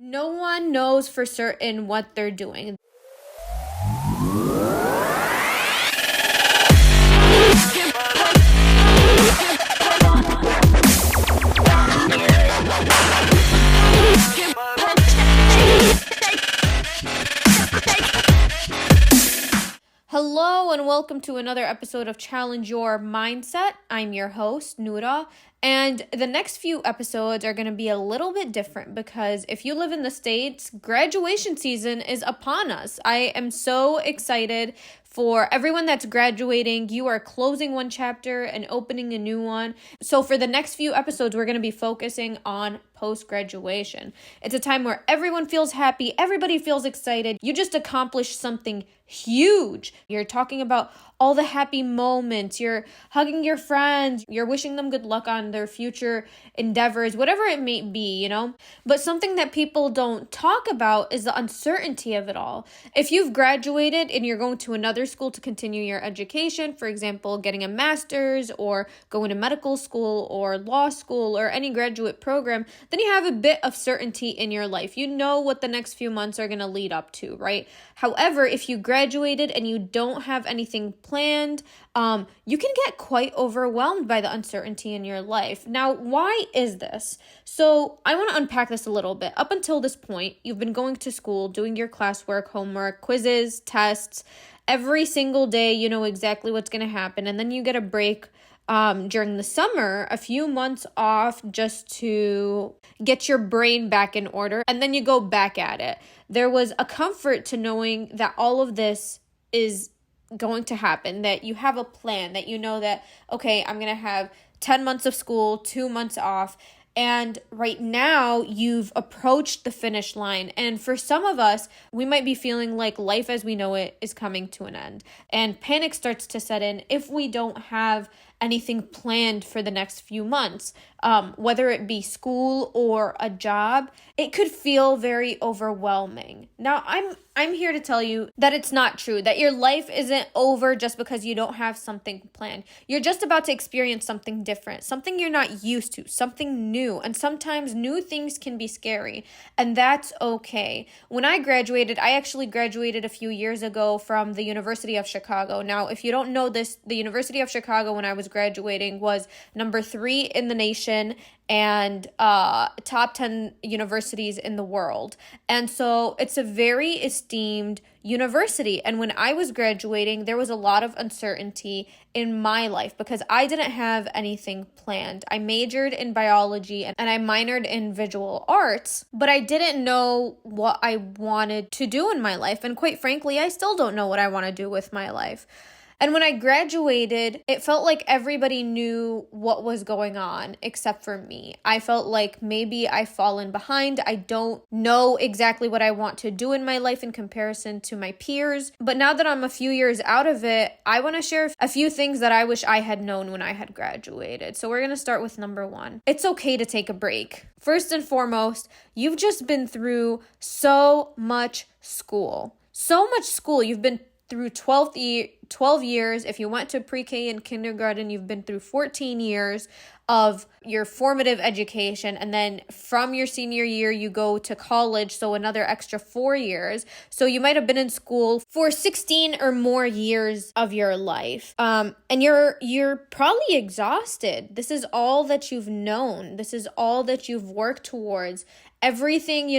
No one knows for certain what they're doing. Hello and welcome to another episode of Challenge Your Mindset. I'm your host, Noura, and the next few episodes are going to be a little bit different because if you live in the States, graduation season is upon us. I am so excited for everyone that's graduating. You are closing one chapter and opening a new one. So for the next few episodes, we're going to be focusing on post-graduation. It's a time where everyone feels happy, everybody feels excited. You just accomplished something huge. You're talking about all the happy moments. You're hugging your friends. You're wishing them good luck on their future endeavors, whatever it may be, But something that people don't talk about is the uncertainty of it all. If you've graduated and you're going to another school to continue your education, for example, getting a master's or going to medical school or law school or any graduate program, then you have a bit of certainty in your life. You know what the next few months are going to lead up to, right? However, if you graduated and you don't have anything planned, you can get quite overwhelmed by the uncertainty in your life. Now, why is this? So I want to unpack this a little bit. Up until this point, you've been going to school, doing your classwork, homework, quizzes, tests. Every single day, you know exactly what's going to happen. And then you get a break during the summer, a few months off just to get your brain back in order. And then you go back at it. There was a comfort to knowing that all of this is going to happen, that you have a plan, that you know that, okay, I'm going to have 10 months of school, 2 months off. And right now, you've approached the finish line. And for some of us, we might be feeling like life as we know it is coming to an end. And panic starts to set in if we don't have anything planned for the next few months, whether it be school or a job. It could feel very overwhelming. Now, I'm here to tell you that it's not true, that your life isn't over just because you don't have something planned. You're just about to experience something different, something you're not used to, something new. And sometimes new things can be scary, and that's okay. When I graduated, I actually graduated a few years ago from the University of Chicago. Now, if you don't know this, the University of Chicago, when I was graduating, was number 3 in the nation and top 10 universities in the world. And so it's a very esteemed university. And when I was graduating, there was a lot of uncertainty in my life because I didn't have anything planned. I majored in biology and I minored in visual arts, but I didn't know what I wanted to do in my life. And quite frankly, I still don't know what I want to do with my life. And when I graduated, it felt like everybody knew what was going on except for me. I felt like maybe I've fallen behind. I don't know exactly what I want to do in my life in comparison to my peers. But now that I'm a few years out of it, I want to share a few things that I wish I had known when I had graduated. So we're going to start with number 1. It's okay to take a break. First and foremost, you've just been through so much school. So much school. You've been through 12 years. If you went to pre-K and kindergarten, you've been through 14 years of your formative education. And then from your senior year, you go to college, so another extra 4 years. So you might have been in school for 16 or more years of your life. And you're probably exhausted. This is all that you've known. This is all that you've worked towards. Everything,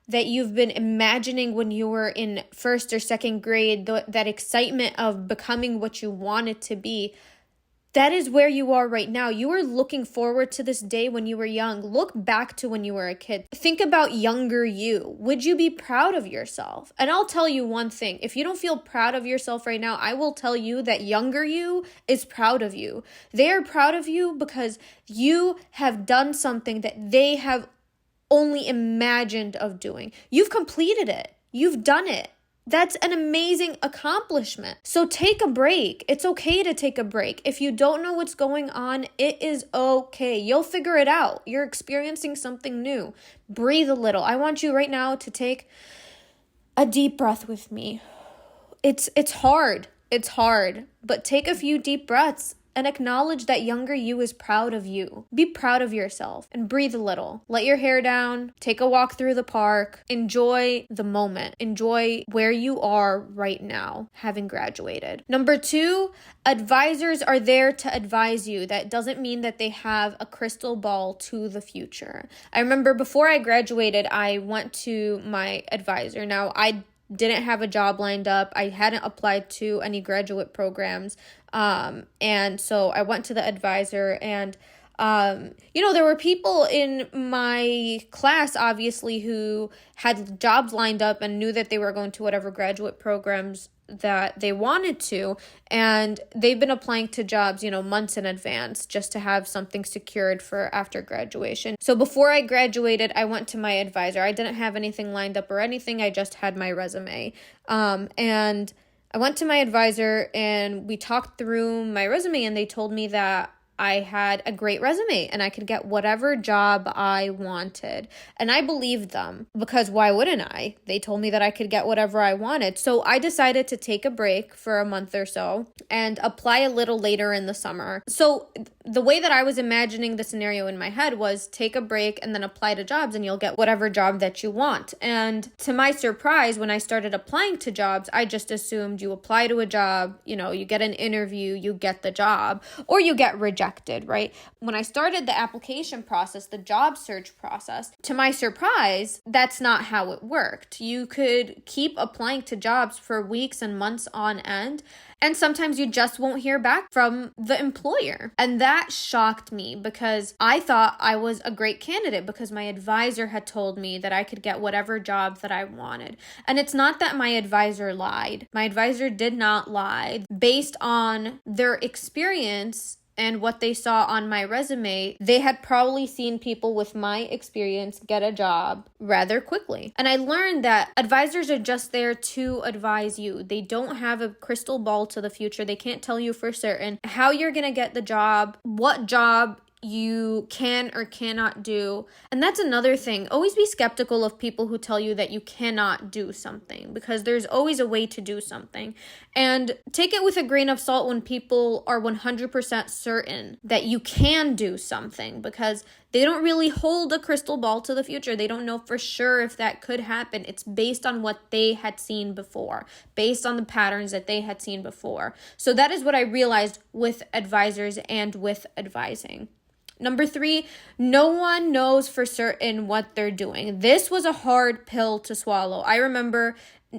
that you've been imagining when you were in first or second grade, that excitement of becoming what you wanted to be, that is where you are right now. You are looking forward to this day when you were young. Look back to when you were a kid. Think about younger you. Would you be proud of yourself? And I'll tell you one thing. If you don't feel proud of yourself right now, I will tell you that younger you is proud of you. They are proud of you because you have done something that they have only imagined of doing. You've completed it. You've done it. That's an amazing accomplishment. So take a break. It's okay to take a break. If you don't know what's going on, it is okay. You'll figure it out. You're experiencing something new. Breathe a little. I want you right now to take a deep breath with me. It's hard. It's hard, but take a few deep breaths and acknowledge that younger you is proud of you. Be proud of yourself and breathe a little. Let your hair down, take a walk through the park, enjoy the moment, enjoy where you are right now, having graduated. Number 2, advisors are there to advise you. That doesn't mean that they have a crystal ball to the future. I remember before I graduated, I went to my advisor. Now, I didn't have a job lined up. I hadn't applied to any graduate programs. And so I went to the advisor, and there were people in my class, obviously, who had jobs lined up and knew that they were going to whatever graduate programs that they wanted to, and they've been applying to jobs, months in advance just to have something secured for after graduation. So before I graduated, I went to my advisor. I didn't have anything lined up or anything. I just had my resume. And I went to my advisor and we talked through my resume, and they told me that I had a great resume and I could get whatever job I wanted. And I believed them, because why wouldn't I? They told me that I could get whatever I wanted. So I decided to take a break for a month or so and apply a little later in the summer. So the way that I was imagining the scenario in my head was take a break and then apply to jobs, and you'll get whatever job that you want. And to my surprise, when I started applying to jobs, I just assumed you apply to a job, you get an interview, you get the job, or you get rejected, right? When I started the application process, the job search process, to my surprise, that's not how it worked. You could keep applying to jobs for weeks and months on end, and sometimes you just won't hear back from the employer. And that shocked me, because I thought I was a great candidate because my advisor had told me that I could get whatever job that I wanted. And it's not that my advisor lied. My advisor did not lie. Based on their experience and what they saw on my resume, they had probably seen people with my experience get a job rather quickly. And I learned that advisors are just there to advise you. They don't have a crystal ball to the future. They can't tell you for certain how you're going to get the job, what job you can or cannot do. And that's another thing. Always be skeptical of people who tell you that you cannot do something, because there's always a way to do something. And take it with a grain of salt when people are 100% certain that you can do something, because they don't really hold a crystal ball to the future. They don't know for sure if that could happen. It's based on what they had seen before, based on the patterns that they had seen before. So that is what I realized with advisors and with advising. Number 3, no one knows for certain what they're doing. This was a hard pill to swallow. I remember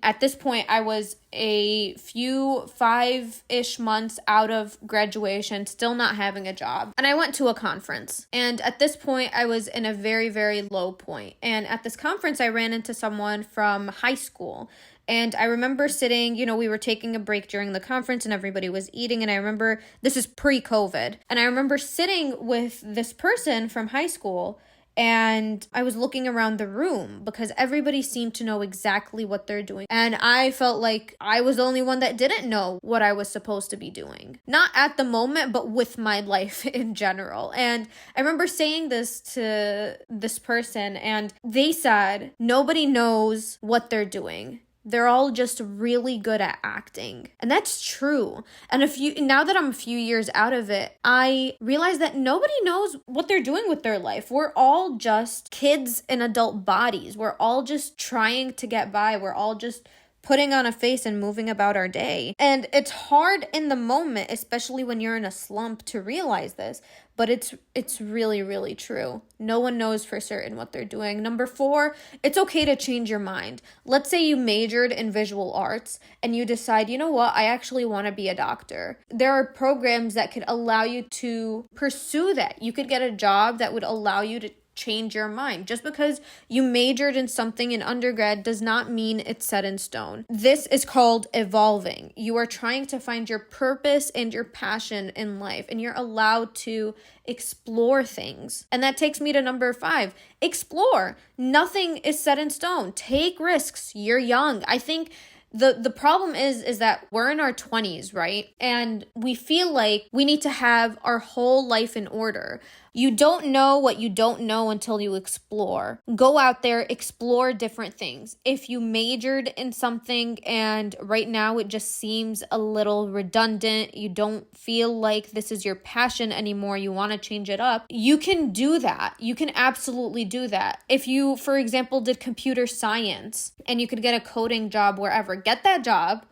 at this point, I was a few 5-ish months out of graduation, still not having a job. And I went to a conference. And at this point, I was in a very, very low point. And at this conference, I ran into someone from high school. And I remember sitting, we were taking a break during the conference and everybody was eating. And I remember, this is pre-COVID. And I remember sitting with this person from high school, and I was looking around the room because everybody seemed to know exactly what they're doing. And I felt like I was the only one that didn't know what I was supposed to be doing. Not at the moment, but with my life in general. And I remember saying this to this person, and they said, nobody knows what they're doing. They're all just really good at acting. And that's true. And now that I'm a few years out of it, I realize that nobody knows what they're doing with their life. We're all just kids in adult bodies. We're all just trying to get by. We're all just putting on a face and moving about our day. And it's hard in the moment, especially when you're in a slump, to realize this. But it's really, really true. No one knows for certain what they're doing. Number 4, it's okay to change your mind. Let's say you majored in visual arts and you decide, you know what, I actually want to be a doctor. There are programs that could allow you to pursue that. You could get a job that would allow you to change your mind. Just because you majored in something in undergrad does not mean it's set in stone. This is called evolving. You are trying to find your purpose and your passion in life, and you're allowed to explore things. And that takes me to number 5. Explore. Nothing is set in stone. Take risks. You're young. I think the problem is that we're in our 20s, right? And we feel like we need to have our whole life in order. You don't know what you don't know until you explore. Go out there, explore different things. If you majored in something and right now it just seems a little redundant, you don't feel like this is your passion anymore, you want to change it up, you can do that. You can absolutely do that. If you, for example, did computer science and you could get a coding job wherever, get that job.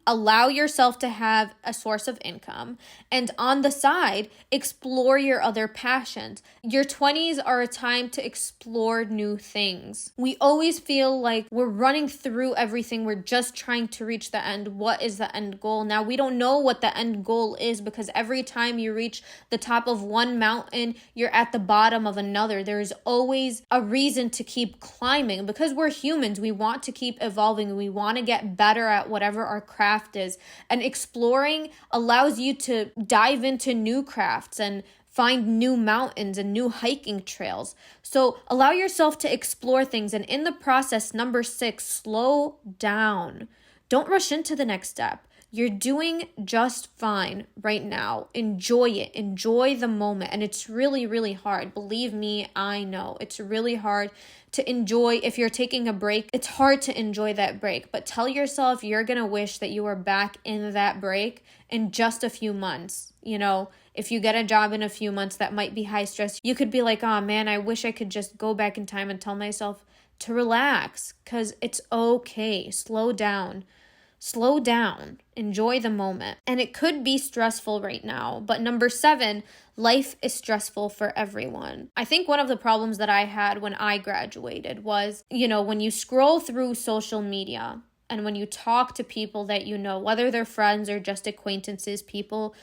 Allow yourself to have a source of income, and on the side, explore your other passions. Your 20s are a time to explore new things. We always feel like we're running through everything. We're just trying to reach the end. What is the end goal? Now, we don't know what the end goal is because every time you reach the top of one mountain, you're at the bottom of another. There's always a reason to keep climbing because we're humans. We want to keep evolving. We want to get better at whatever our craft is, and exploring allows you to dive into new crafts and find new mountains and new hiking trails. So allow yourself to explore things, and in the process, number 6, slow down. Don't rush into the next step. You're doing just fine right now. Enjoy it. Enjoy the moment. And it's really, really hard. Believe me, I know. It's really hard to enjoy. If you're taking a break, it's hard to enjoy that break. But tell yourself you're going to wish that you were back in that break in just a few months. You know, if you get a job in a few months that might be high stress, you could be like, oh man, I wish I could just go back in time and tell myself to relax because it's okay. Slow down. Slow down, enjoy the moment. And it could be stressful right now. But number 7, life is stressful for everyone. I think one of the problems that I had when I graduated was, when you scroll through social media and when you talk to people that you know, whether they're friends or just acquaintances, people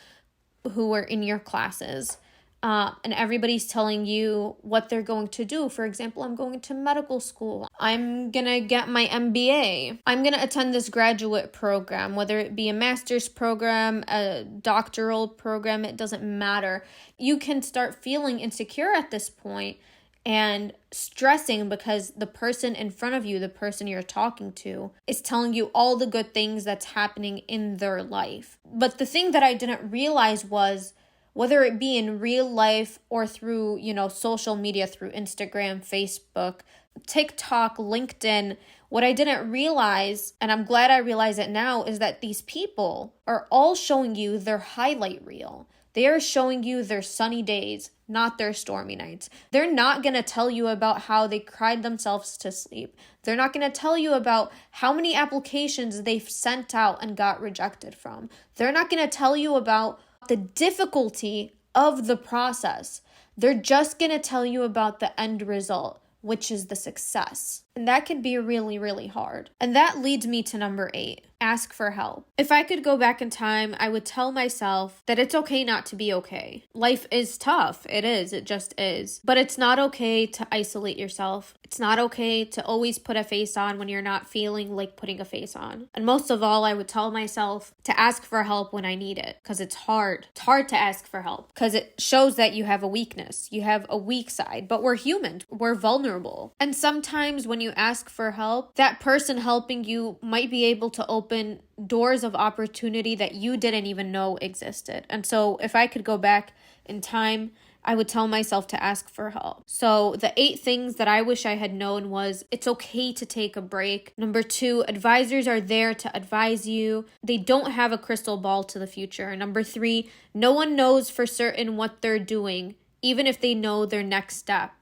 who are in your classes, and everybody's telling you what they're going to do. For example, I'm going to medical school. I'm going to get my MBA. I'm going to attend this graduate program, whether it be a master's program, a doctoral program, it doesn't matter. You can start feeling insecure at this point and stressing because the person in front of you, the person you're talking to, is telling you all the good things that's happening in their life. But the thing that I didn't realize was, whether it be in real life or through, social media, through Instagram, Facebook, TikTok, LinkedIn, what I didn't realize, and I'm glad I realize it now, is that these people are all showing you their highlight reel. They are showing you their sunny days, not their stormy nights. They're not going to tell you about how they cried themselves to sleep. They're not going to tell you about how many applications they've sent out and got rejected from. They're not going to tell you about the difficulty of the process. They're just going to tell you about the end result, which is the success. And that can be really, really hard. And that leads me to number 8. Ask for help. If I could go back in time, I would tell myself that it's okay not to be okay. Life is tough. It is. It just is. But it's not okay to isolate yourself. It's not okay to always put a face on when you're not feeling like putting a face on. And most of all, I would tell myself to ask for help when I need it, because it's hard. It's hard to ask for help because it shows that you have a weakness. You have a weak side, but we're human. We're vulnerable. And sometimes when you ask for help, that person helping you might be able to open doors of opportunity that you didn't even know existed. And so if I could go back in time, I would tell myself to ask for help. So the 8 things that I wish I had known was, it's okay to take a break. Number 2, advisors are there to advise you. They don't have a crystal ball to the future. Number 3, no one knows for certain what they're doing, even if they know their next step.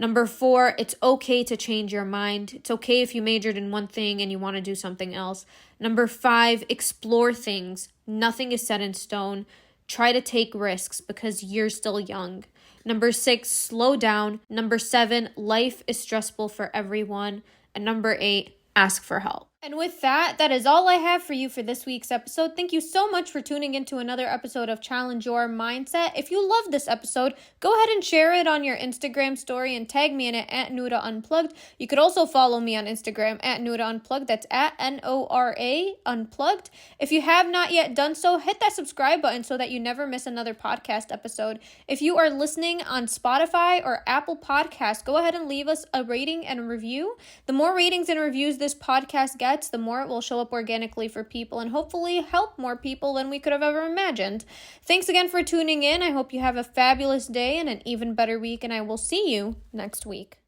Number 4, it's okay to change your mind. It's okay if you majored in one thing and you want to do something else. Number 5, explore things. Nothing is set in stone. Try to take risks because you're still young. Number 6, slow down. Number 7, life is stressful for everyone. And number 8, ask for help. And with that, that is all I have for you for this week's episode. Thank you so much for tuning into another episode of Challenge Your Mindset. If you love this episode, go ahead and share it on your Instagram story and tag me in it at Nuda Unplugged. You could also follow me on Instagram at Nuda Unplugged. That's at NORA Unplugged. If you have not yet done so, hit that subscribe button so that you never miss another podcast episode. If you are listening on Spotify or Apple Podcasts, go ahead and leave us a rating and review. The more ratings and reviews this podcast gets, gets, the more it will show up organically for people and hopefully help more people than we could have ever imagined. Thanks again for tuning in. I hope you have a fabulous day and an even better week, and I will see you next week.